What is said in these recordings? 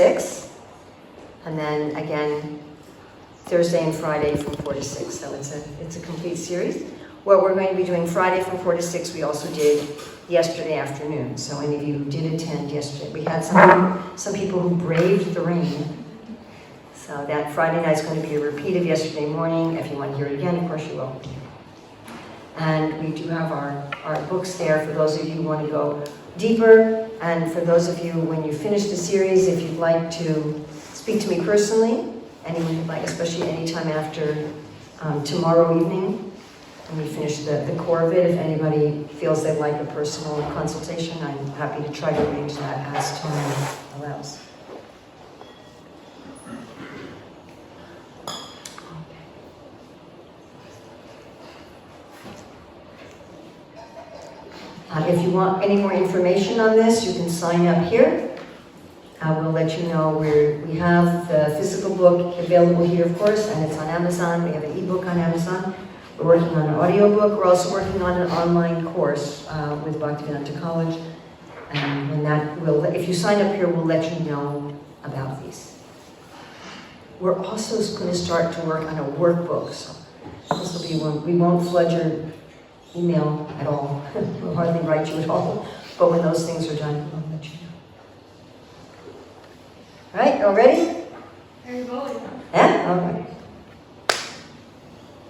6, and then again Thursday and Friday from 4 to 6. So it's a complete series. What we're going to be doing Friday from 4 to 6, we also did yesterday afternoon. So any of you who did attend yesterday, we had some people who braved the rain. So that Friday night is going to be a repeat of yesterday morning. If you want to hear it again, of course you will. And we do have our books there for those of you who want to go deeper. And for those of you, when you finish the series, if you'd like to speak to me personally, anyone who'd like, especially anytime after tomorrow evening, when we finish the core of it, if anybody feels they'd like a personal consultation, I'm happy to try to arrange that as time allows. If you want any more information on this, you can sign up here. We'll let you know we have the physical book available here, of course, and it's on Amazon. We have an ebook on Amazon. We're working on an audio book. We're also working on an online course with Bhaktivedanta College. And if you sign up here, we'll let you know about these. We're also going to start to work on a workbook. So this will be we won't flood your email at all. We'll hardly write you at all. But when those things are done, we'll let you know. All right, all ready? Yeah? All right.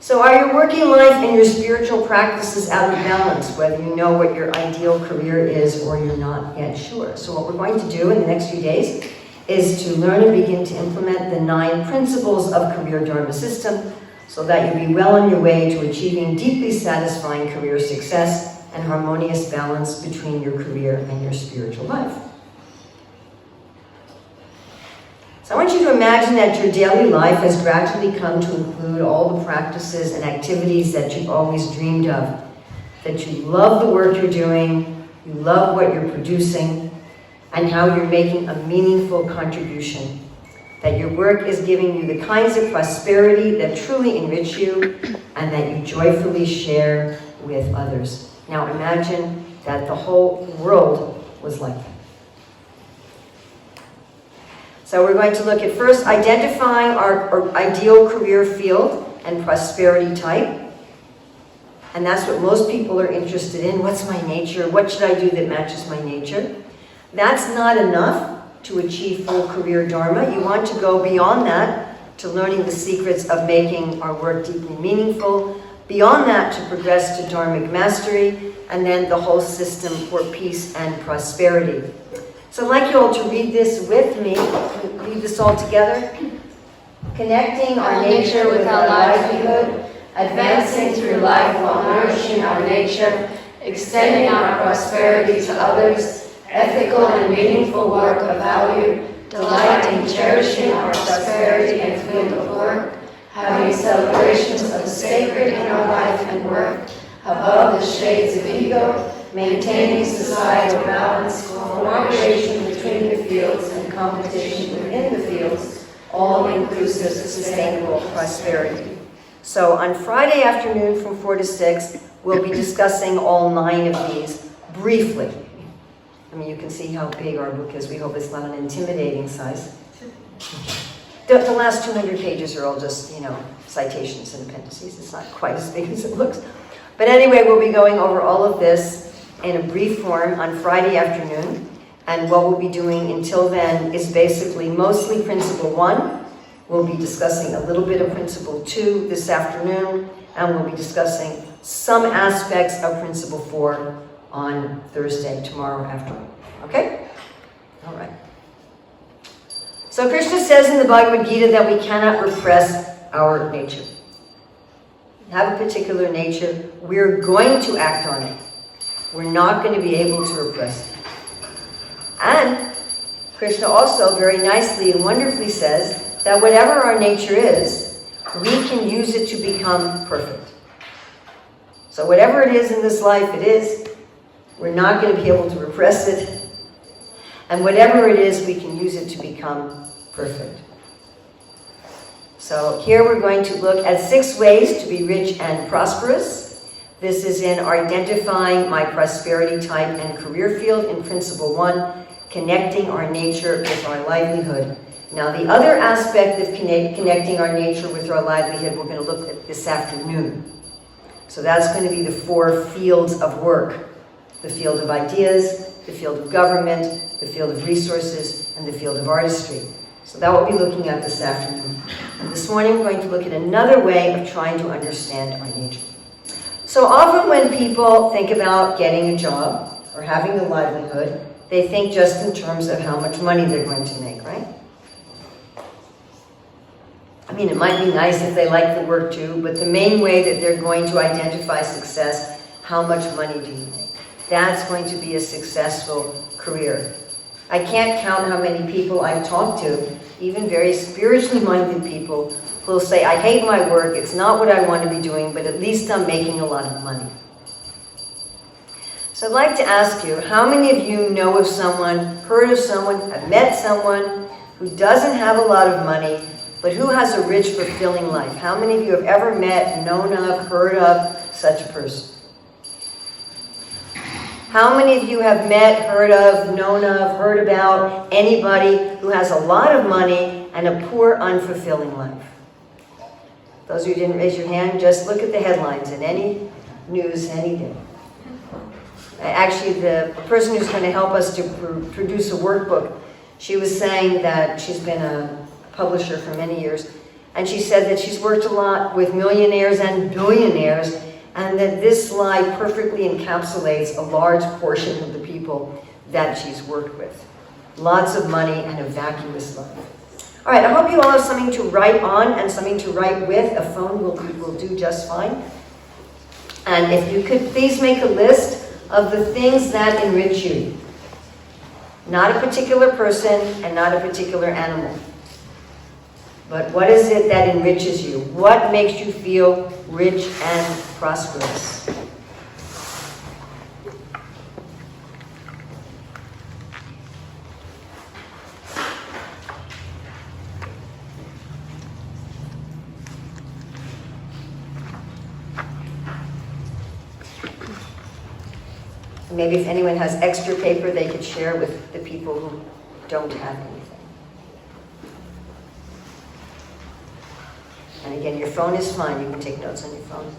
So are your working life and your spiritual practices out of balance, whether you know what your ideal career is or you're not yet sure? So what we're going to do in the next few days is to learn and begin to implement the 9 principles of career Dharma system, so that you'll be well on your way to achieving deeply satisfying career success and harmonious balance between your career and your spiritual life. So I want you to imagine that your daily life has gradually come to include all the practices and activities that you've always dreamed of, that you love the work you're doing, you love what you're producing, and how you're making a meaningful contribution. That your work is giving you the kinds of prosperity that truly enrich you and that you joyfully share with others. Now imagine that the whole world was like that. So we're going to look at first identifying our ideal career field and prosperity type. And that's what most people are interested in. What's my nature? What should I do that matches my nature? That's not enough to achieve full career Dharma. You want to go beyond that to learning the secrets of making our work deeply meaningful, beyond that to progress to Dharmic mastery, and then the whole system for peace and prosperity. So I'd like you all to read this with me. Read this all together. Connecting our nature with our livelihood, advancing through life while nourishing our nature, extending our prosperity to others, ethical and meaningful work of value, delighting, cherishing our prosperity and field of work, having celebrations of the sacred in our life and work, above the shades of ego, maintaining societal balance, cooperation between the fields and competition within the fields, all-inclusive sustainable prosperity. So on Friday afternoon from 4 to 6, we'll be discussing all 9 of these briefly. I mean, you can see how big our book is. We hope it's not an intimidating size. The last 200 pages are all just, citations and appendices. It's not quite as big as it looks. But anyway, we'll be going over all of this in a brief form on Friday afternoon. And what we'll be doing until then is basically mostly Principle 1. We'll be discussing a little bit of Principle 2 this afternoon. And we'll be discussing some aspects of Principle 4 on Thursday, tomorrow afternoon. Okay? All right. So Krishna says in the Bhagavad Gita that we cannot repress our nature. We have a particular nature. We're going to act on it. We're not going to be able to repress it. And Krishna also very nicely and wonderfully says that whatever our nature is, we can use it to become perfect. So whatever it is in this life, it is. We're not going to be able to repress it. And whatever it is, we can use it to become perfect. So here we're going to look at 6 ways to be rich and prosperous. This is in identifying my prosperity type and career field in Principle 1. connecting our nature with our livelihood. Now, the other aspect of connecting our nature with our livelihood we're going to look at this afternoon. So that's going to be the 4 fields of work. The field of ideas, the field of government, the field of resources, and the field of artistry. So that we'll be looking at this afternoon. And this morning we're going to look at another way of trying to understand our nature. So often when people think about getting a job or having a livelihood, they think just in terms of how much money they're going to make, right? I mean, it might be nice if they like the work too, but the main way that they're going to identify success, how much money do you make? That's going to be a successful career. I can't count how many people I've talked to, even very spiritually minded people, who will say, I hate my work, it's not what I want to be doing, but at least I'm making a lot of money. So I'd like to ask you, how many of you know of someone, heard of someone, have met someone who doesn't have a lot of money, but who has a rich, fulfilling life? How many of you have ever met, known of, heard of such a person? How many of you have met, heard of, known of, heard about anybody who has a lot of money and a poor, unfulfilling life? Those of you who didn't raise your hand, just look at the headlines in any news any day. Actually, the person who's going to help us to produce a workbook, she was saying that she's been a publisher for many years, and she said that she's worked a lot with millionaires and billionaires, and that this slide perfectly encapsulates a large portion of the people that she's worked with. Lots of money and a vacuous life. All right, I hope you all have something to write on and something to write with. A phone will do just fine. And if you could please make a list of the things that enrich you. Not a particular person and not a particular animal. But what is it that enriches you? What makes you feel rich and prosperous? Maybe if anyone has extra paper, they could share with the people who don't have anything. And again, your phone is fine. You can take notes on your phone.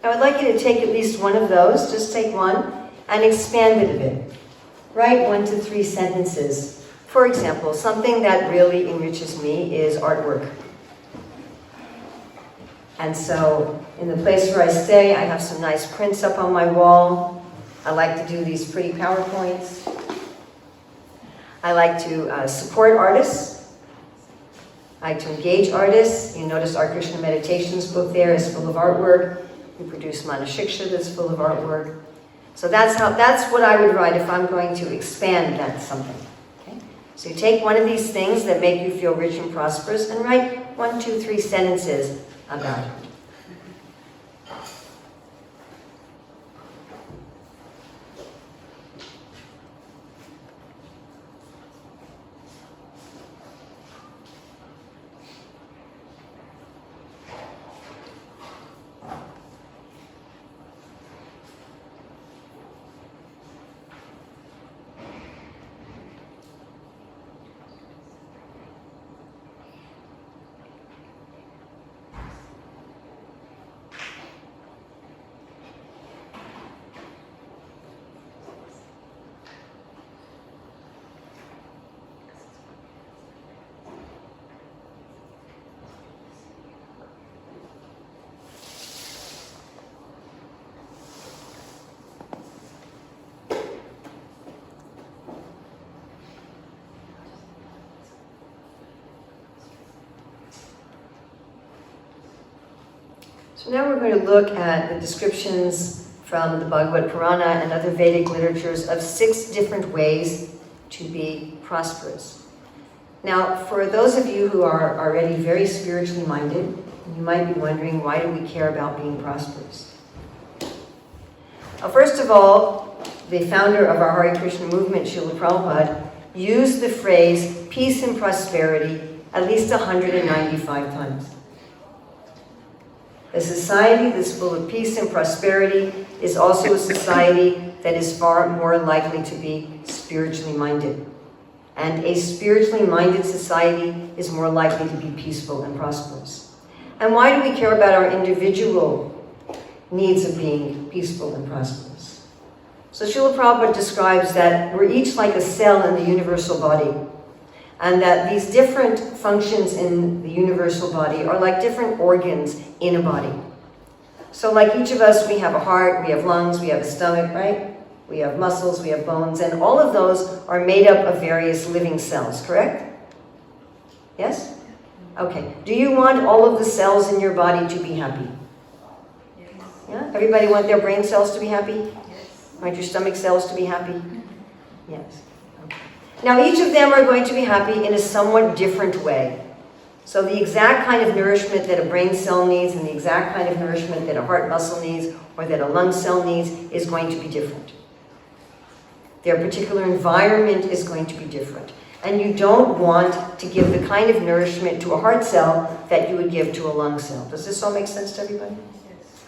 I would like you to take at least one of those, just take one, and expand it a bit. Write 1 to 3 sentences. For example, something that really enriches me is artwork. And so, in the place where I stay, I have some nice prints up on my wall. I like to do these pretty PowerPoints. I like to support artists. I like to engage artists. You notice our Krishna Meditations book there is full of artwork. We produce Manashiksha that's full of artwork. So that's what I would write if I'm going to expand that something. Okay? So you take one of these things that make you feel rich and prosperous and write 1, 2, 3 sentences about it. So now we're going to look at the descriptions from the Bhagavad Purana and other Vedic literatures of 6 different ways to be prosperous. Now, for those of you who are already very spiritually minded, you might be wondering, why do we care about being prosperous? Well, first of all, the founder of our Hare Krishna movement, Srila Prabhupada, used the phrase peace and prosperity at least 195 times. A society that's full of peace and prosperity is also a society that is far more likely to be spiritually minded. And a spiritually minded society is more likely to be peaceful and prosperous. And why do we care about our individual needs of being peaceful and prosperous? So Srila Prabhupada describes that we're each like a cell in the universal body, and that these different functions in the universal body are like different organs in a body. So like each of us, we have a heart, we have lungs, we have a stomach, right? We have muscles, we have bones, and all of those are made up of various living cells, correct? Yes? Okay. Do you want all of the cells in your body to be happy? Yeah? Everybody want their brain cells to be happy? Yes. Want your stomach cells to be happy? Yes. Okay. Now each of them are going to be happy in a somewhat different way. So the exact kind of nourishment that a brain cell needs and the exact kind of nourishment that a heart muscle needs or that a lung cell needs is going to be different. Their particular environment is going to be different. And you don't want to give the kind of nourishment to a heart cell that you would give to a lung cell. Does this all make sense to everybody? Yes.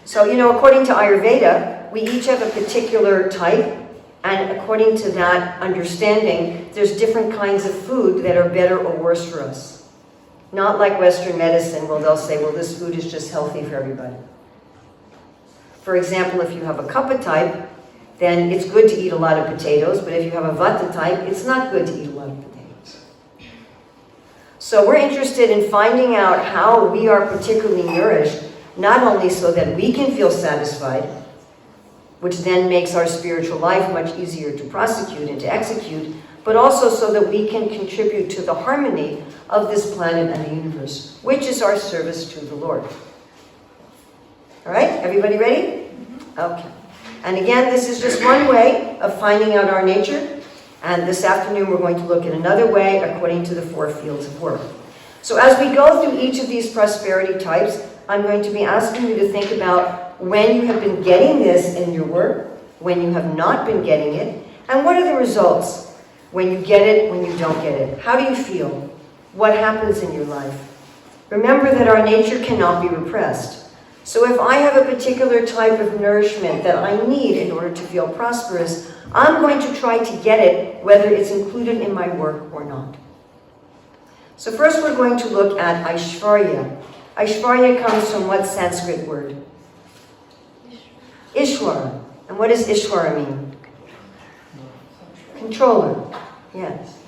So, according to Ayurveda, we each have a particular type, and according to that understanding, there's different kinds of food that are better or worse for us. Not like Western medicine, where they'll say, well, this food is just healthy for everybody. For example, if you have a Kapha type, then it's good to eat a lot of potatoes, but if you have a Vata type, it's not good to eat a lot of potatoes. So we're interested in finding out how we are particularly nourished, not only so that we can feel satisfied, which then makes our spiritual life much easier to prosecute and to execute, but also so that we can contribute to the harmony of this planet and the universe, which is our service to the Lord. All right, everybody ready? Okay. And again, this is just one way of finding out our nature. And this afternoon, we're going to look at another way according to the 4 fields of work. So as we go through each of these prosperity types, I'm going to be asking you to think about when you have been getting this in your work, when you have not been getting it, and what are the results when you get it, when you don't get it. How do you feel? What happens in your life? Remember that our nature cannot be repressed. So if I have a particular type of nourishment that I need in order to feel prosperous, I'm going to try to get it, whether it's included in my work or not. So first we're going to look at Aishwarya. Aishwarya comes from what Sanskrit word? Ishwara. And what does Ishwara mean? Controller. Yes.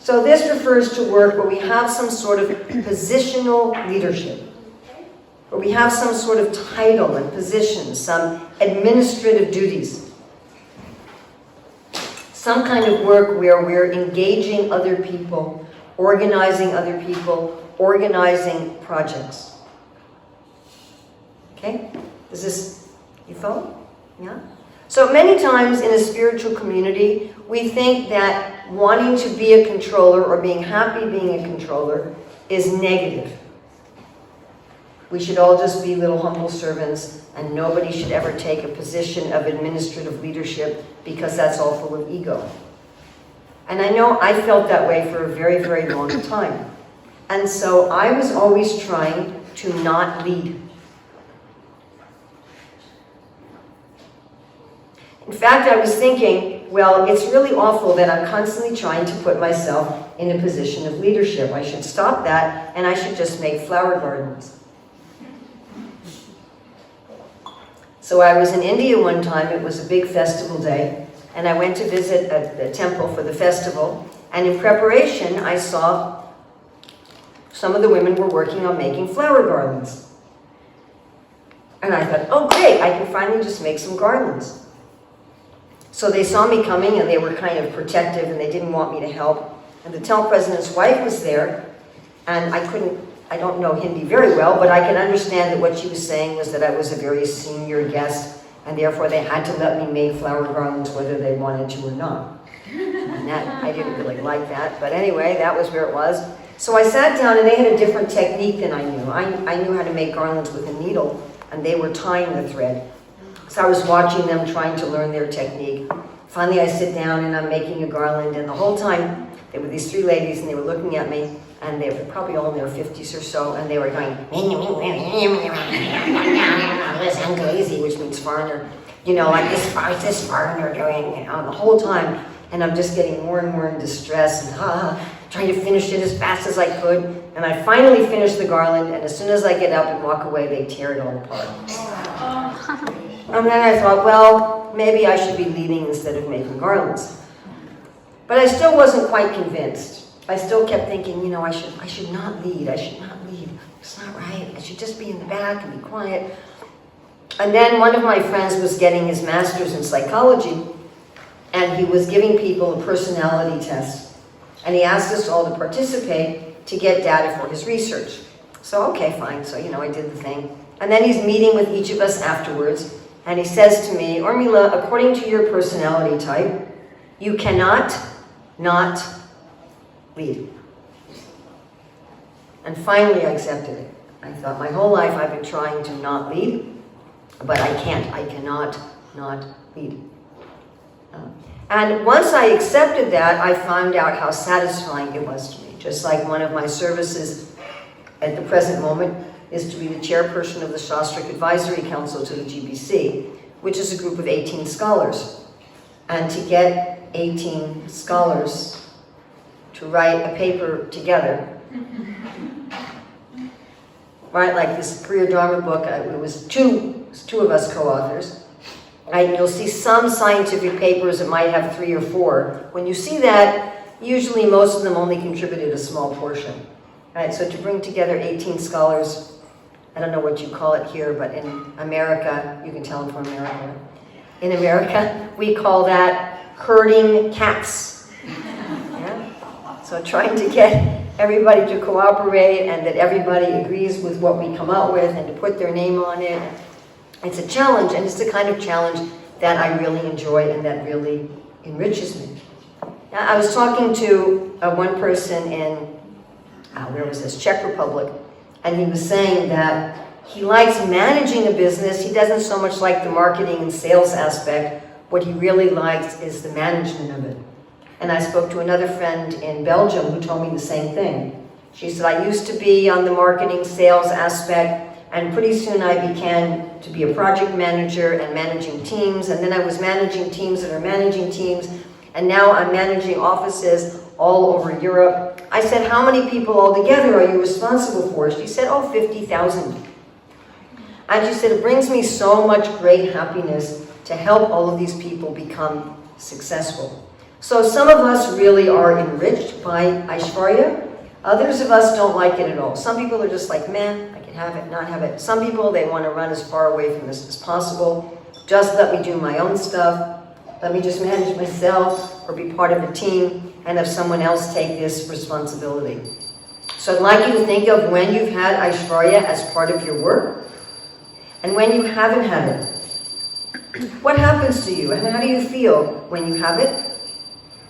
So this refers to work where we have some sort of positional leadership, where we have some sort of title and position, some administrative duties. Some kind of work where we're engaging other people, organizing other people, organizing projects. Okay? Is this, you follow? Yeah? So many times in a spiritual community, we think that wanting to be a controller or being happy being a controller is negative. We should all just be little humble servants, and nobody should ever take a position of administrative leadership because that's all full of ego. And I know I felt that way for a very, very long time. And so I was always trying to not lead. In fact, I was thinking, well, it's really awful that I'm constantly trying to put myself in a position of leadership. I should stop that, and I should just make flower gardens. So I was in India one time. It was a big festival day, and I went to visit a temple for the festival, and in preparation, I saw some of the women were working on making flower garlands. And I thought, oh great, I can finally just make some garlands. So they saw me coming, and they were kind of protective, and they didn't want me to help. And the temple president's wife was there, and I couldn't I don't know Hindi very well, but I can understand that what she was saying was that I was a very senior guest, and therefore they had to let me make flower garlands whether they wanted to or not. And that, I didn't really like that, but anyway, that was where it was. So I sat down, and they had a different technique than I knew. I knew how to make garlands with a needle, and they were tying the thread. So I was watching them trying to learn their technique. Finally, I sit down, and I'm making a garland, and the whole time, there were these three ladies, and they were looking at me, and they were probably all in their 50s or so, and they were going, Anglese, which means foreigner, you know, like this foreigner doing, the whole time. And I'm just getting more and more in distress, and trying to finish it as fast as I could. And I finally finish the garland, and as soon as I get up and walk away, they tear it all apart. And then I thought, well, maybe I should be leading instead of making garlands. But I still wasn't quite convinced. I still kept thinking, you know, I should not lead. I should not lead. It's not right. I should just be in the back and be quiet. And then one of my friends was getting his master's in psychology, and he was giving people a personality test. And he asked us all to participate to get data for his research. So, okay, fine. So, you know, I did the thing. And then he's meeting with each of us afterwards, and he says to me, Urmila, according to your personality type, you cannot not lead. And finally I accepted it. I thought my whole life I've been trying to not lead, but I can't. I cannot not lead. And once I accepted that, I found out how satisfying it was to me. Just like one of my services at the present moment is to be the chairperson of the Shastric Advisory Council to the GBC, which is a group of 18 scholars. And to get 18 scholars to write a paper together, right? Like this Career Dharma book, it was two of us co-authors. Right? You'll see some scientific papers that might have 3 or 4. When you see that, usually most of them only contributed a small portion. Right? So to bring together 18 scholars, I don't know what you call it here, but in America, you can tell I'm from America. In America, we call that herding cats. Yeah? So trying to get everybody to cooperate and that everybody agrees with what we come out with and to put their name on it. It's a challenge, and it's the kind of challenge that I really enjoy and that really enriches me. Now, I was talking to one person in, where was this, Czech Republic, and he was saying that he likes managing a business. He doesn't so much like the marketing and sales aspect. What he really likes is the management of it. And I spoke to another friend in Belgium who told me the same thing. She said, I used to be on the marketing sales aspect, and pretty soon I began to be a project manager and managing teams, and then I was managing teams that are managing teams, and now I'm managing offices all over Europe. I said, how many people altogether are you responsible for? She said, 50,000. And she said, it brings me so much great happiness to help all of these people become successful. So some of us really are enriched by Aishwarya. Others of us don't like it at all. Some people are just like, man, I can have it, not have it. Some people, they want to run as far away from this as possible. Just let me do my own stuff. Let me just manage myself or be part of a team and have someone else take this responsibility. So I'd like you to think of when you've had Aishwarya as part of your work and when you haven't had it. What happens to you and how do you feel when you have it?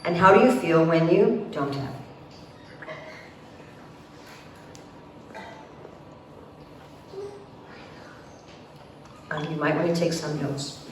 And how do you feel when you don't have it? You might want to take some notes.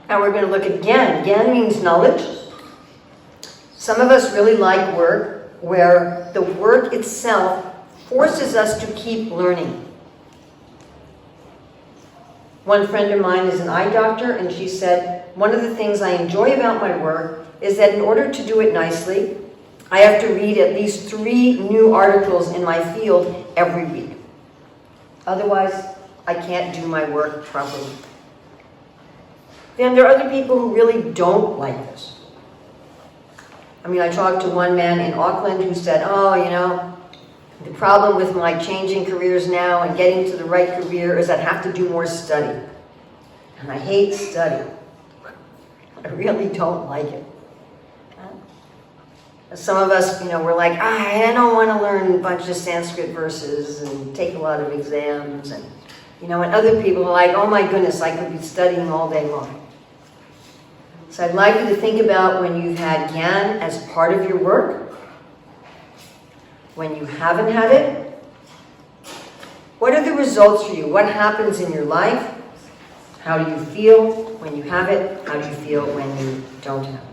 Now we're going to look at Gyan. Gyan means knowledge. Some of us really like work where the work itself forces us to keep learning. One friend of mine is an eye doctor, and she said, one of the things I enjoy about my work is that in order to do it nicely, I have to read at least 3 new articles in my field every week. Otherwise, I can't do my work properly. Then there are other people who really don't like this. I mean, I talked to one man in Auckland who said, oh, you know, the problem with my changing careers now and getting to the right career is I have to do more study. And I hate study. I really don't like it. Some of us, you know, we're like, I don't want to learn a bunch of Sanskrit verses and take a lot of exams. And, you know, and other people are like, oh my goodness, I could be studying all day long. So I'd like you to think about when you've had Gyan as part of your work, when you haven't had it. What are the results for you? What happens in your life? How do you feel when you have it? How do you feel when you don't have it?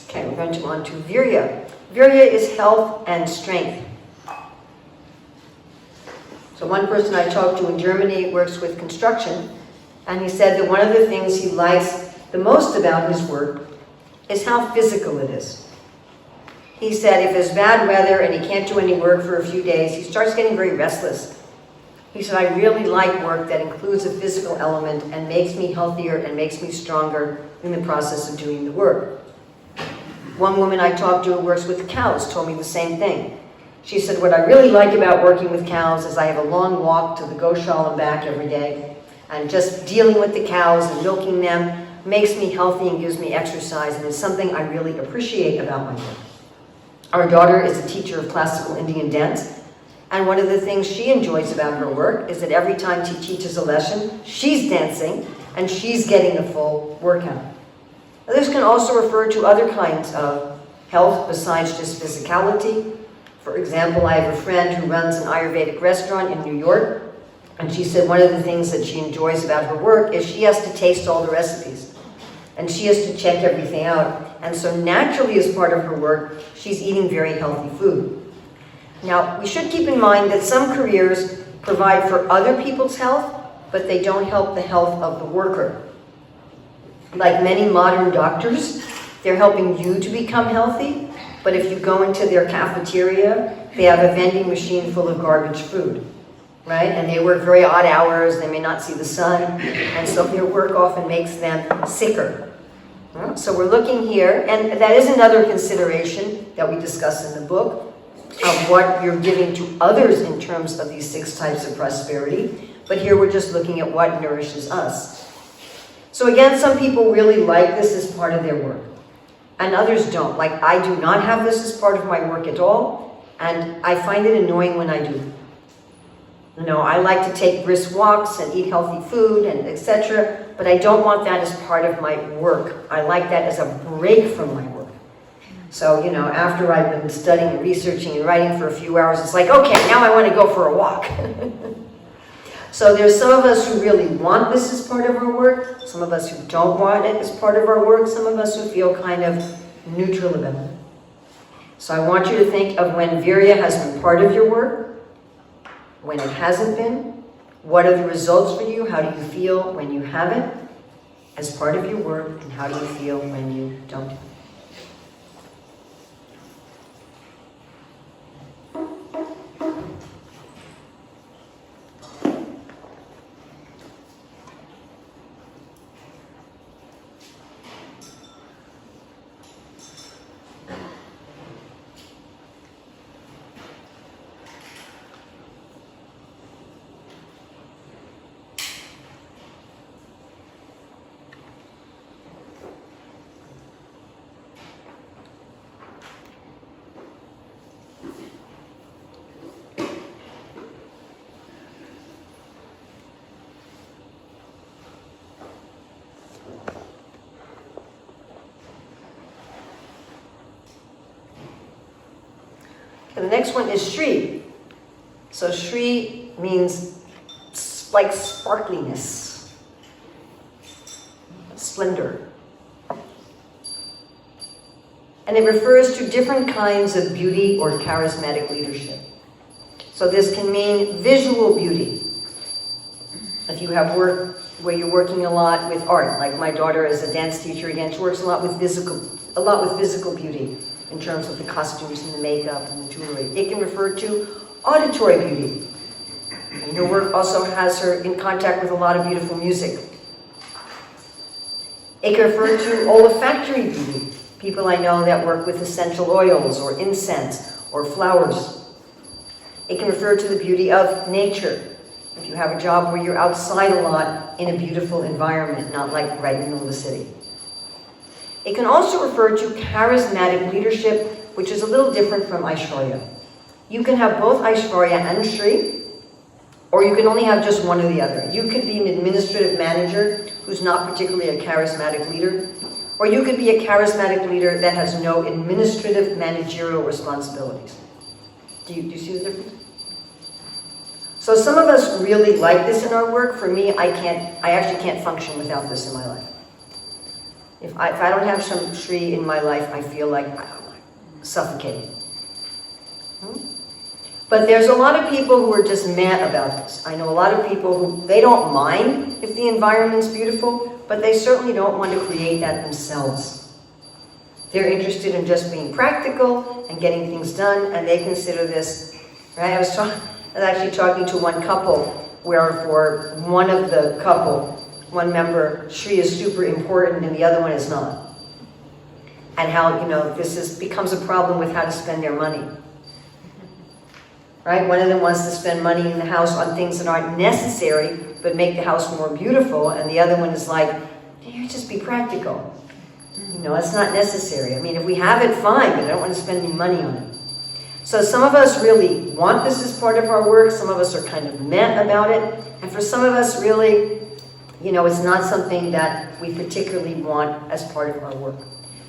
Okay, we're going to go on to Virya. Virya is health and strength. So one person I talked to in Germany works with construction, and he said that one of the things he likes the most about his work is how physical it is. He said if there's bad weather and he can't do any work for a few days, he starts getting very restless. He said, I really like work that includes a physical element and makes me healthier and makes me stronger in the process of doing the work. One woman I talked to who works with cows told me the same thing. She said, what I really like about working with cows is I have a long walk to the goshala and back every day, and just dealing with the cows and milking them makes me healthy and gives me exercise, and it's something I really appreciate about my work. Our daughter is a teacher of classical Indian dance, and one of the things she enjoys about her work is that every time she teaches a lesson, she's dancing and she's getting the full workout. This can also refer to other kinds of health besides just physicality. For example, I have a friend who runs an Ayurvedic restaurant in New York, and she said one of the things that she enjoys about her work is she has to taste all the recipes, and she has to check everything out. And so naturally, as part of her work, she's eating very healthy food. Now, we should keep in mind that some careers provide for other people's health, but they don't help the health of the worker. Like many modern doctors, they're helping you to become healthy, but if you go into their cafeteria, they have a vending machine full of garbage food, right? And they work very odd hours, they may not see the sun, and so their work often makes them sicker. So we're looking here, and that is another consideration that we discuss in the book, of what you're giving to others in terms of these 6 types of prosperity. But here we're just looking at what nourishes us. So again, some people really like this as part of their work, and others don't. Like, I do not have this as part of my work at all, and I find it annoying when I do. You know, I like to take brisk walks and eat healthy food and etc., but I don't want that as part of my work. I like that as a break from my work. So, you know, after I've been studying and researching and writing for a few hours, it's like, okay, now I want to go for a walk. So there's some of us who really want this as part of our work, some of us who don't want it as part of our work, some of us who feel kind of neutral about it. So I want you to think of when Virya has been part of your work, when it hasn't been, what are the results for you, how do you feel when you have it as part of your work, and how do you feel when you don't. the next one is Shri. So Shri means like sparkliness, splendor. And it refers to different kinds of beauty or charismatic leadership. So this can mean visual beauty. If you have work where you're working a lot with art, like my daughter is a dance teacher, again, she works a lot with physical beauty in terms of the costumes and the makeup and the jewelry. It can refer to auditory beauty. And her work also has her in contact with a lot of beautiful music. It can refer to olfactory beauty. People I know that work with essential oils or incense or flowers. It can refer to the beauty of nature. If you have a job where you're outside a lot in a beautiful environment, not like right in the middle of the city. It can also refer to charismatic leadership, which is a little different from Aishwarya. You can have both Aishwarya and Shri, or you can only have just one or the other. You could be an administrative manager who's not particularly a charismatic leader, or you could be a charismatic leader that has no administrative managerial responsibilities. Do you see the difference? So some of us really like this in our work. For me, I actually can't function without this in my life. If I don't have some Shri in my life, I feel like I'm suffocating. But there's a lot of people who are just mad about this. I know a lot of people who, they don't mind if the environment's beautiful, but they certainly don't want to create that themselves. They're interested in just being practical and getting things done, and they consider this, right? I was actually talking to one couple where for one of the couple, one member, Shri is super important and the other one is not. And how, this becomes a problem with how to spend their money. Right? One of them wants to spend money in the house on things that aren't necessary, but make the house more beautiful, and the other one is like, just be practical. It's not necessary. I mean, if we have it, fine, but I don't want to spend any money on it. So some of us really want this as part of our work, some of us are kind of meh about it, and for some of us really, it's not something that we particularly want as part of our work.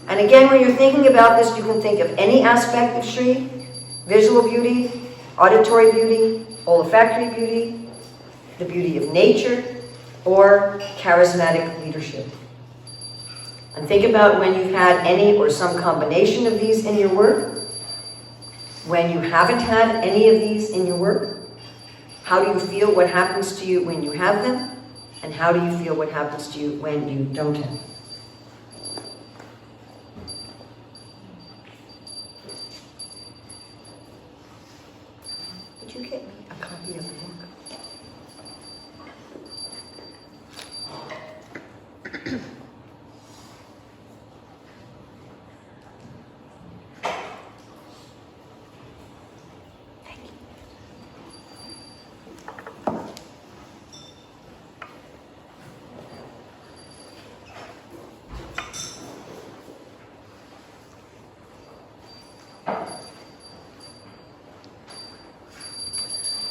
And again, when you're thinking about this, you can think of any aspect of Shri: visual beauty, auditory beauty, olfactory beauty, the beauty of nature, or charismatic leadership. And think about when you've had any or some combination of these in your work. When you haven't had any of these in your work, how do you feel what happens to you when you have them? And how do you feel what happens to you when you don't have them? Did you get me a copy of the book?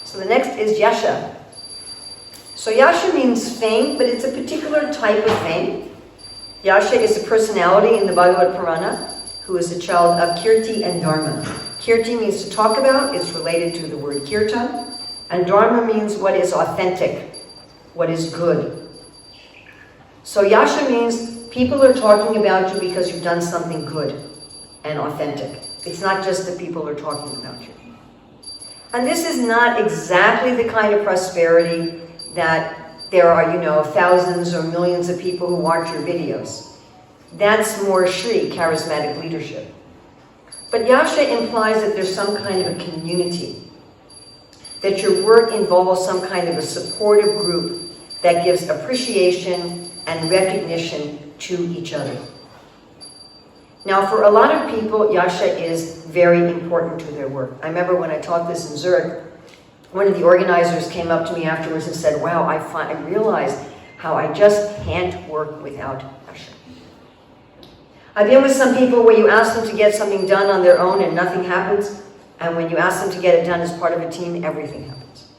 So the next is Yasha. So Yasha means fame, but it's a particular type of fame. Yasha is a personality in the Bhagavad Purana who is a child of Kirti and Dharma. Kirti means to talk about, it's related to the word kirtan, and Dharma means what is authentic, what is good. So Yasha means people are talking about you because you've done something good and authentic. It's not just that people are talking about you. And this is not exactly the kind of prosperity that there are, thousands or millions of people who watch your videos. That's more Shri, charismatic leadership. But Yasha implies that there's some kind of a community, that your work involves some kind of a supportive group that gives appreciation and recognition to each other. Now, for a lot of people, Yasha is very important to their work. I remember when I taught this in Zurich, one of the organizers came up to me afterwards and said, wow, I realized how I just can't work without Yasha. I've been with some people where you ask them to get something done on their own and nothing happens, and when you ask them to get it done as part of a team, everything happens.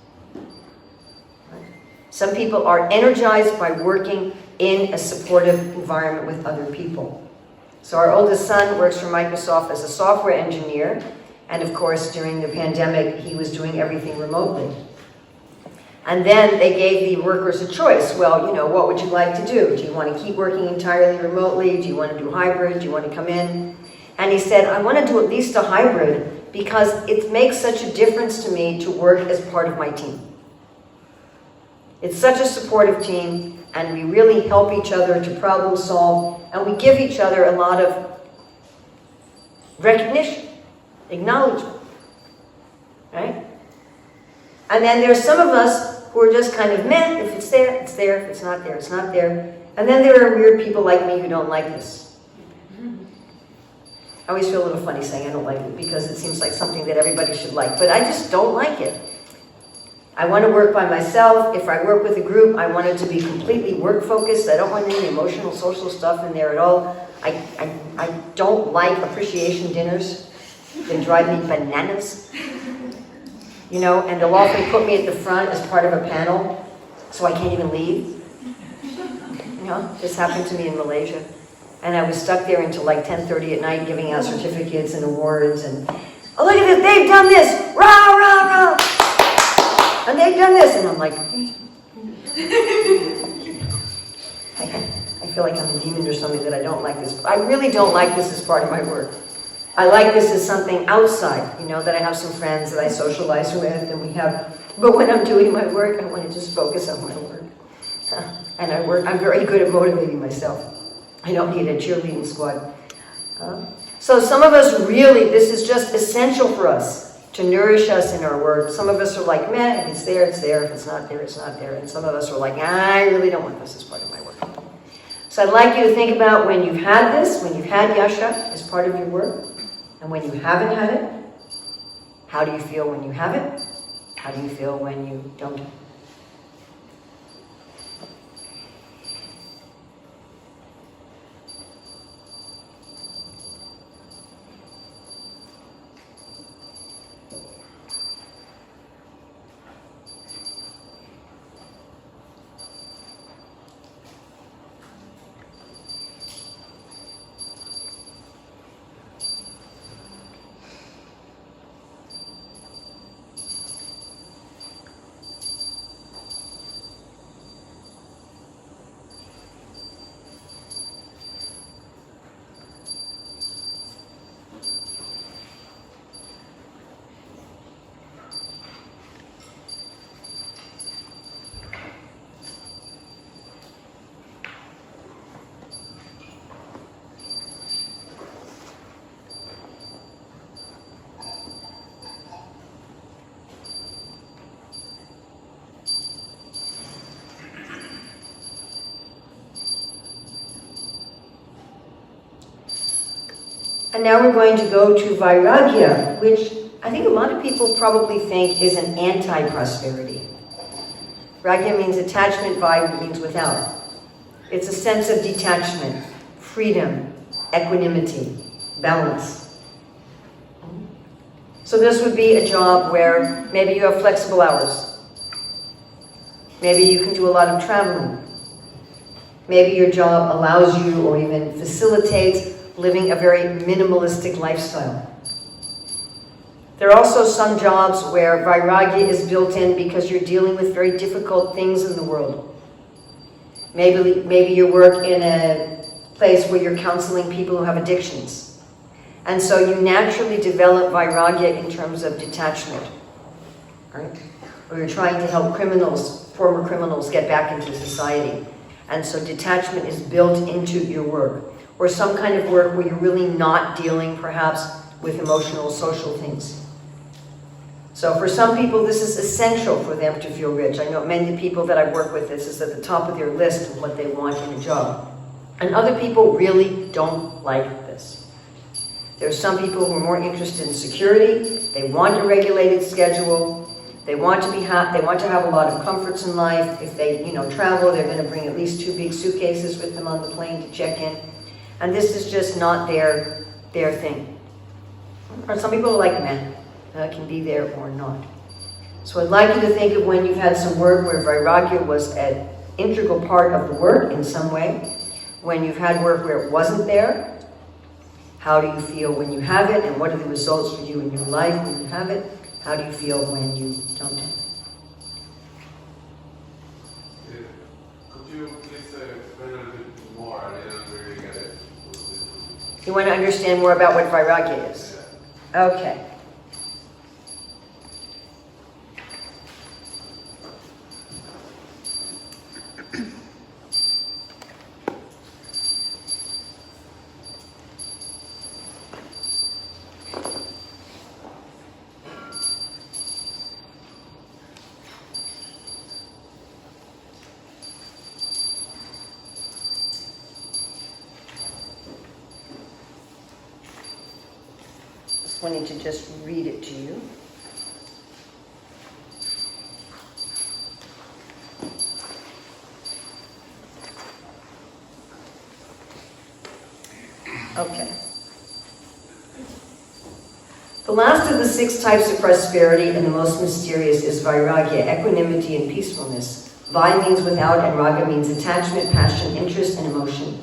Some people are energized by working in a supportive environment with other people. So our oldest son works for Microsoft as a software engineer, And of course, during the pandemic, he was doing everything remotely. And then they gave the workers a choice. Well, you know, what would you like to do? Do you want to keep working entirely remotely? Do you want to do hybrid? Do you want to come in? And he said, I want to do at least a hybrid because it makes such a difference to me to work as part of my team. It's such a supportive team, and we really help each other to problem solve, and we give each other a lot of recognition, acknowledgement, right? And then there's some of us who are just kind of meh, if it's there, it's there, if it's not there, it's not there. And then there are weird people like me who don't like this. I always feel a little funny saying I don't like it because it seems like something that everybody should like, but I just don't like it. I want to work by myself. If I work with a group, I want it to be completely work-focused. I don't want any emotional, social stuff in there at all. I don't like appreciation dinners. They drive me bananas. You know, and they'll often put me at the front as part of a panel, so I can't even leave. You know, this happened to me in Malaysia. And I was stuck there until like 10:30 at night giving out certificates and awards and, oh, look at it, they've done this! Rah, rah, rah! And they've done this, and I'm like, I feel like I'm a demon or something that I don't like this. I really don't like this as part of my work. I like this as something outside, you know, that I have some friends that I socialize with, and we have, but when I'm doing my work, I want to just focus on my work. And I'm very good at motivating myself. I don't need a cheerleading squad. So some of us really, this is just essential for us to nourish us in our work. Some of us are like, meh, if it's there, it's there. If it's not there, it's not there. And some of us are like, I really don't want this as part of my work. So I'd like you to think about when you've had this, when you've had yasha as part of your work, and when you haven't had it. How do you feel when you have it? How do you feel when you don't? And now we're going to go to vairagya, which I think a lot of people probably think is an anti-prosperity. Vairagya means attachment, vairagya means without. It's a sense of detachment, freedom, equanimity, balance. So this would be a job where maybe you have flexible hours. Maybe you can do a lot of traveling. Maybe your job allows you or even facilitates living a very minimalistic lifestyle. There are also some jobs where vairagya is built in because you're dealing with very difficult things in the world. Maybe you work in a place where you're counseling people who have addictions. And so you naturally develop vairagya in terms of detachment. Right? Or you're trying to help criminals, former criminals, get back into society. And so detachment is built into your work. Or some kind of work where you're really not dealing, perhaps, with emotional, social things. So for some people, this is essential for them to feel rich. I know many people that I work with, this is at the top of their list of what they want in a job. And other people really don't like this. There are some people who are more interested in security. They want a regulated schedule. They want to have a lot of comforts in life. If they, travel, they're going to bring at least 2 big suitcases with them on the plane to check in. And this is just not their thing. Or some people are like, meh, can be there or not. So I'd like you to think of when you've had some work where vairagya was an integral part of the work in some way, when you've had work where it wasn't there, How do you feel when you have it, and what are the results for you in your life when you have it? How do you feel when you don't have it? Could you please explain a little bit more? I didn't really get it. You want to understand more about what vairagya is? Yeah. Okay. Wanting to just read it to you. Okay. The last of the 6 types of prosperity and the most mysterious is vairagya, equanimity and peacefulness. Vai means without and raga means attachment, passion, interest, and emotion.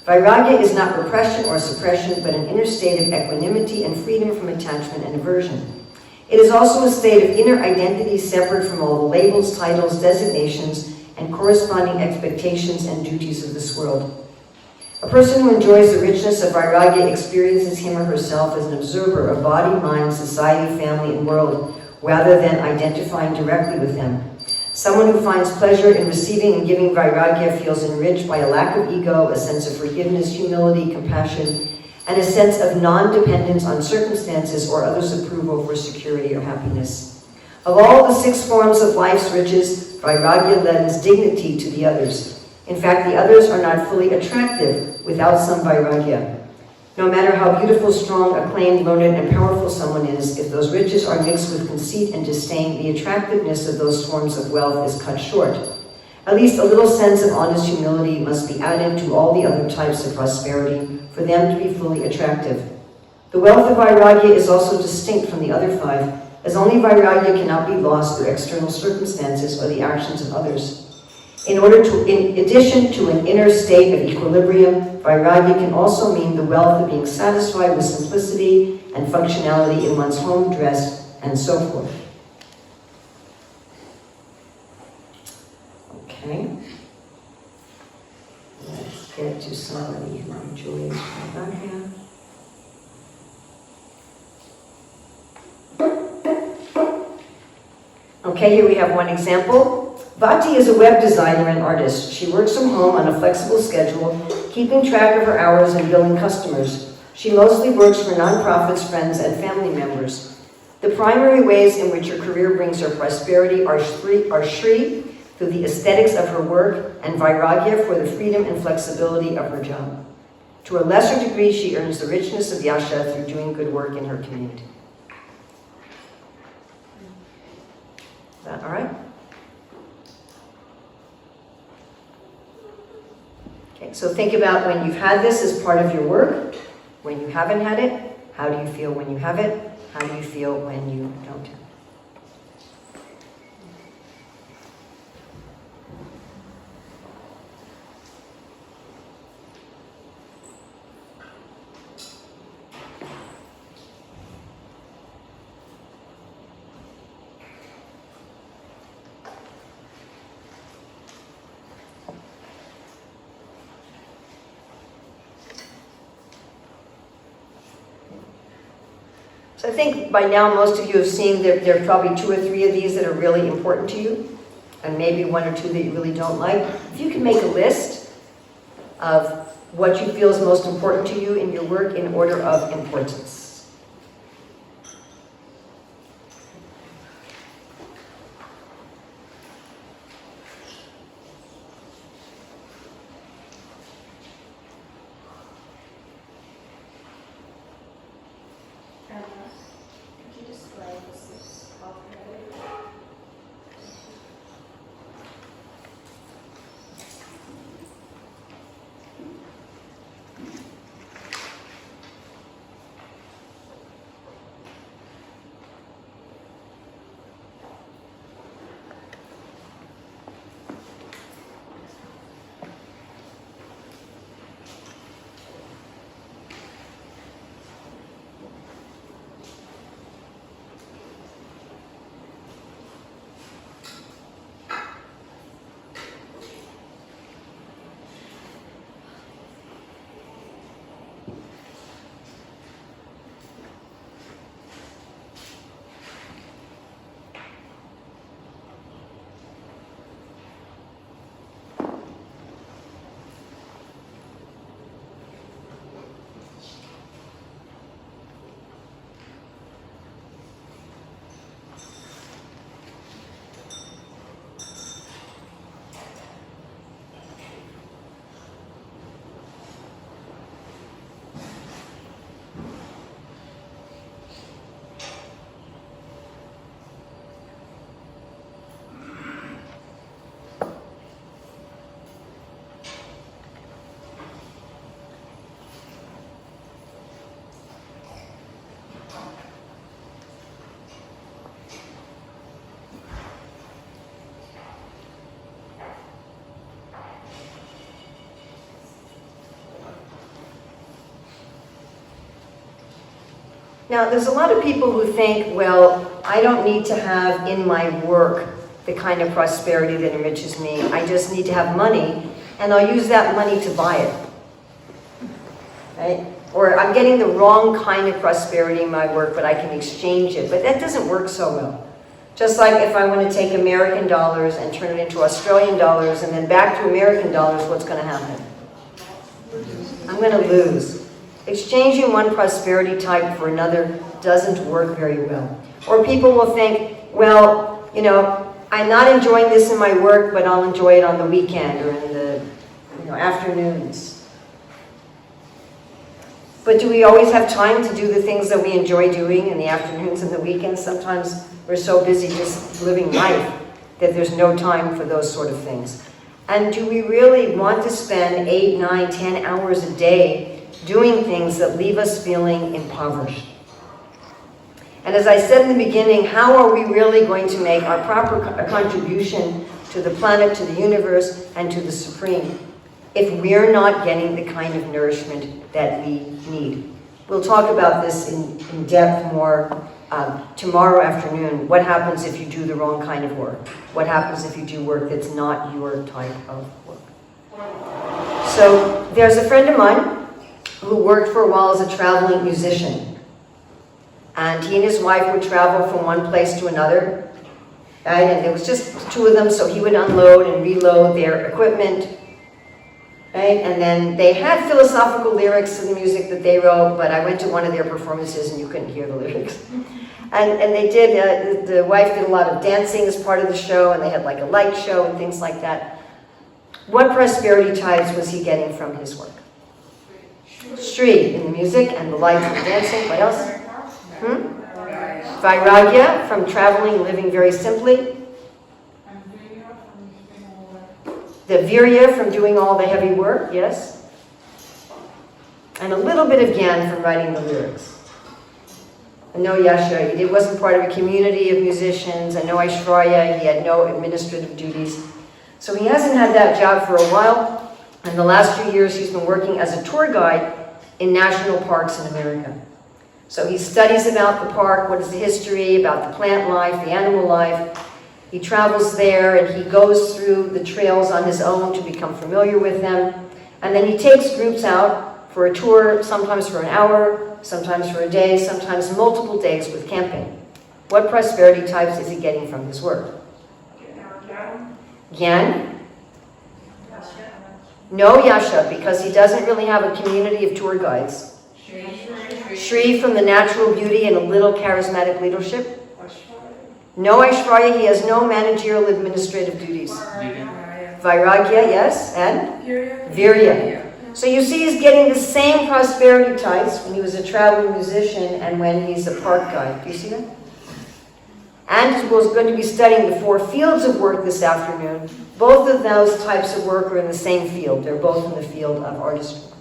Vairagya is not repression or suppression, but an inner state of equanimity and freedom from attachment and aversion. It is also a state of inner identity separate from all the labels, titles, designations, and corresponding expectations and duties of this world. A person who enjoys the richness of vairagya experiences him or herself as an observer of body, mind, society, family, and world, rather than identifying directly with them. Someone who finds pleasure in receiving and giving vairagya feels enriched by a lack of ego, a sense of forgiveness, humility, compassion, and a sense of non-dependence on circumstances or others' approval for security or happiness. Of all the 6 forms of life's riches, vairagya lends dignity to the others. In fact, the others are not fully attractive without some vairagya. No matter how beautiful, strong, acclaimed, learned, and powerful someone is, if those riches are mixed with conceit and disdain, the attractiveness of those forms of wealth is cut short. At least a little sense of honest humility must be added to all the other types of prosperity for them to be fully attractive. The wealth of vairagya is also distinct from the other 5, as only vairagya cannot be lost through external circumstances or the actions of others. In addition to an inner state of equilibrium, vairagya can also mean the wealth of being satisfied with simplicity and functionality in one's home, dress, and so forth. Okay. Let's get to somebody who enjoys vairagya. Okay, here we have one example. Vati is a web designer and artist. She works from home on a flexible schedule, keeping track of her hours and billing customers. She mostly works for nonprofits, friends, and family members. The primary ways in which her career brings her prosperity are Shri, through the aesthetics of her work, and Vairagya for the freedom and flexibility of her job. To a lesser degree, she earns the richness of Yasha through doing good work in her community. Is that all right? Okay, so think about when you've had this as part of your work, when you haven't had it, how do you feel when you have it? How do you feel when you don't have it? So I think by now most of you have seen that there are probably 2 or 3 of these that are really important to you, and maybe 1 or 2 that you really don't like. If you can make a list of what you feel is most important to you in your work in order of importance. Now, there's a lot of people who think, well, I don't need to have in my work the kind of prosperity that enriches me. I just need to have money, and I'll use that money to buy it. Right? Or I'm getting the wrong kind of prosperity in my work, but I can exchange it. But that doesn't work so well. Just like if I want to take American dollars and turn it into Australian dollars and then back to American dollars, what's going to happen? I'm going to lose. Exchanging one prosperity type for another doesn't work very well. Or people will think, well, you know, I'm not enjoying this in my work, but I'll enjoy it on the weekend or in the afternoons. But do we always have time to do the things that we enjoy doing in the afternoons and the weekends? Sometimes we're so busy just living life that there's no time for those sort of things. And do we really want to spend 8, 9, 10 hours a day doing things that leave us feeling impoverished? And as I said in the beginning, how are we really going to make our proper contribution to the planet, to the universe, and to the Supreme if we're not getting the kind of nourishment that we need? We'll talk about this in depth more tomorrow afternoon. What happens if you do the wrong kind of work? What happens if you do work that's not your type of work? So there's a friend of mine who worked for a while as a traveling musician. And he and his wife would travel from one place to another. And it was just the two of them, so he would unload and reload their equipment. Right? And then they had philosophical lyrics to the music that they wrote, but I went to one of their performances and you couldn't hear the lyrics. And they did, the wife did a lot of dancing as part of the show, and they had like a light show and things like that. What prosperity types was he getting from his work? Shri in the music and the lights and the dancing. What else? Vairagya from traveling, living very simply. The virya from doing all the heavy work, yes. And a little bit of gyan from writing the lyrics. And no yasha, it wasn't part of a community of musicians, and no aishwarya, he had no administrative duties. So he hasn't had that job for a while. In the last few years, he's been working as a tour guide in national parks in America. So he studies about the park, what is the history, about the plant life, the animal life. He travels there and he goes through the trails on his own to become familiar with them. And then he takes groups out for a tour, sometimes for an hour, sometimes for a day, sometimes multiple days with camping. What prosperity types is he getting from his work? Gyan? No yasha, because he doesn't really have a community of tour guides. Shri from the natural beauty and a little charismatic leadership. No aishwarya, he has no managerial administrative duties. Vairagya, yes, and? Virya. So you see he's getting the same prosperity types when he was a traveling musician and when he's a park guide. Do you see that? And we're going to be studying the 4 fields of work this afternoon. Both of those types of work are in the same field. They're both in the field of artistry.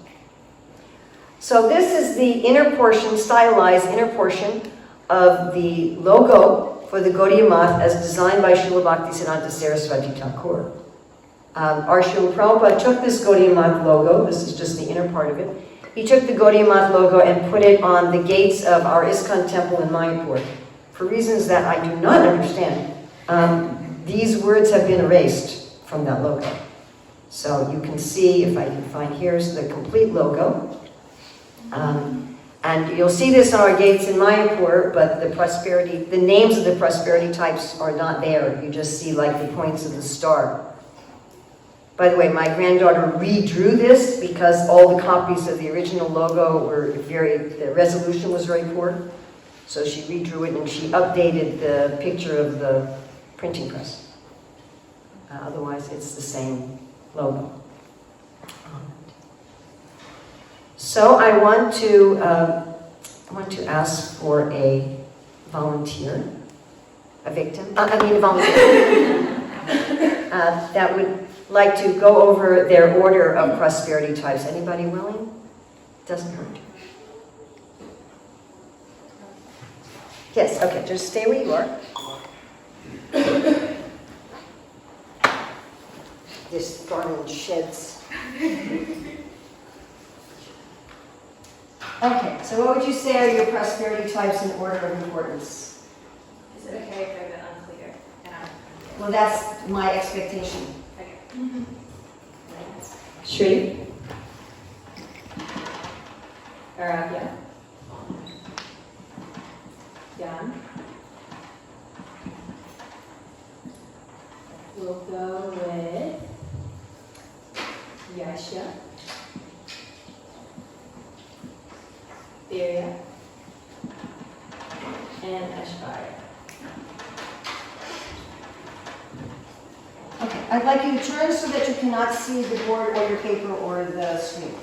So this is the inner portion, stylized inner portion of the logo for the Gaudiya Math as designed by Srila Bhaktisiddhanta Saraswati Thakur. Our Srila Prabhupada took this Gaudiya Math logo, this is just the inner part of it. He took the Gaudiya Math logo and put it on the gates of our ISKCON temple in Mayapur. For reasons that I do not understand, these words have been erased from that logo. So you can see, if I can find, here's the complete logo. And you'll see this on our gates in Mayapur, but the names of the prosperity types are not there. You just see like the points of the star. By the way, my granddaughter redrew this because all the copies of the original logo were the resolution was very poor. So she redrew it and she updated the picture of the printing press. Otherwise, it's the same logo. So I want to ask for a volunteer, a volunteer that would like to go over their order of prosperity types. Anybody willing? Doesn't hurt. Yes, okay, just stay where you are. This garland sheds. Okay, so what would you say are your prosperity types in order of importance? Is it okay if they're a bit unclear? Well, that's my expectation. Okay. Shri? Arabia. Yan. We'll go with Yasha. Virya. And Ashvarya. Okay, I'd like you to turn so that you cannot see the board or your paper or the screen.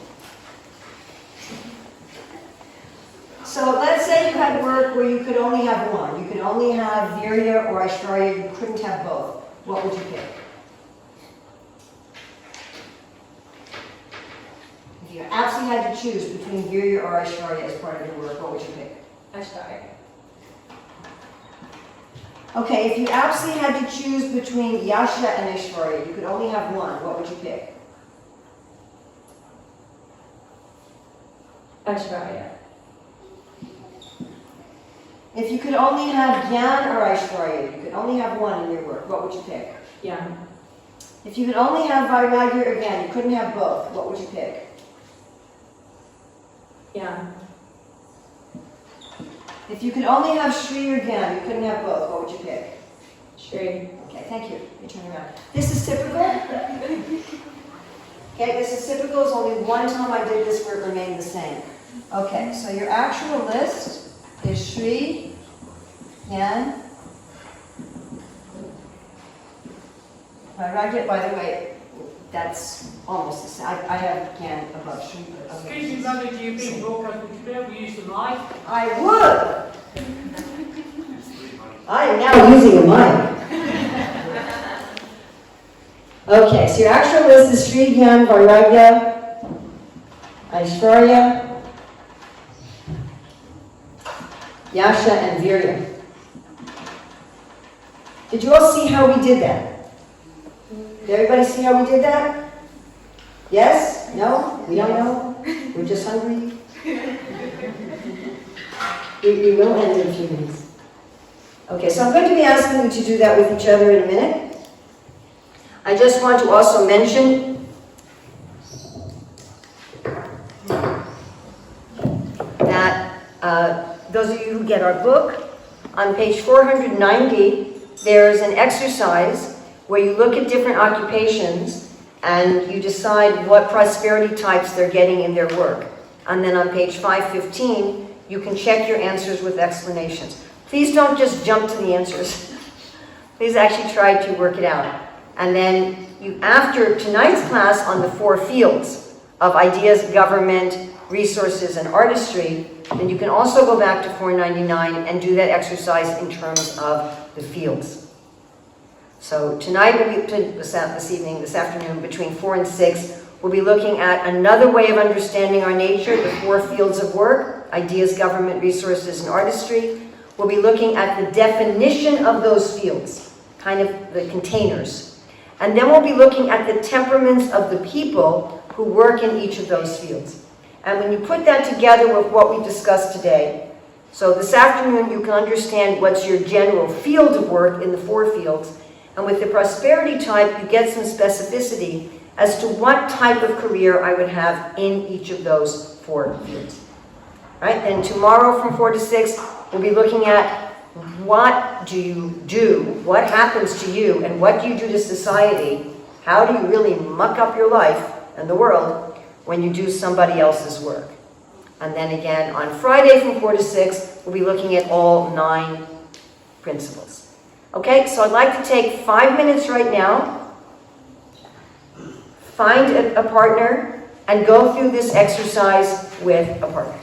So let's say you had work where you could only have one. You could only have Virya or Aishwarya. You couldn't have both. What would you pick? If you absolutely had to choose between Virya or Aishwarya as part of your work, what would you pick? Ashvarya. Okay, if you absolutely had to choose between Yasha and Aishwarya, you could only have one, what would you pick? Ashvarya. If you could only have Gyan or Aishwarya, you could only have one in your work, what would you pick? Yan. If you could only have Vairagya or Gyan, you couldn't have both, what would you pick? Yan. If you could only have Shri or Gyan, you couldn't have both, what would you pick? Shri. Okay, thank you. You turn around. This is typical. Okay, this is typical. It's only one time I did this where it remained the same. Okay, so your actual list is Shri, Gyan, Vairagya. By the way, that's almost the same. I have Gyan above Shri. Excuse me, Mother, do you think broadcast would you be able to use the mic? I would! I am now using a mic. Okay, so your actual list is Shri, Gyan, Vairagya, Aishwarya, Yasha, and Virya. Did you all see how we did that? Did everybody see how we did that? Yes? No? We don't know? We're just hungry? We will end in a few minutes. Okay, so I'm going to be asking you to do that with each other in a minute. I just want to also mention that those of you who get our book, on page 490, there's an exercise where you look at different occupations and you decide what prosperity types they're getting in their work. And then on page 515, you can check your answers with explanations. Please don't just jump to the answers. Please actually try to work it out. And then you, after tonight's class on the 4 fields of ideas, government, resources, and artistry, then you can also go back to 499 and do that exercise in terms of the fields. So tonight, this afternoon, between 4 and 6, we'll be looking at another way of understanding our nature, the 4 fields of work, ideas, government, resources, and artistry. We'll be looking at the definition of those fields, kind of the containers. And then we'll be looking at the temperaments of the people who work in each of those fields. And when you put that together with what we discussed today, so this afternoon you can understand what's your general field of work in the 4 fields, and with the prosperity type you get some specificity as to what type of career I would have in each of those 4 fields. Right? Then tomorrow from 4 to 6, we'll be looking at what do you do, what happens to you, and what do you do to society? How do you really muck up your life and the world when you do somebody else's work? And then again, on Friday from 4 to 6, we'll be looking at all 9 principles. Okay, so I'd like to take 5 minutes right now, find a partner, and go through this exercise with a partner.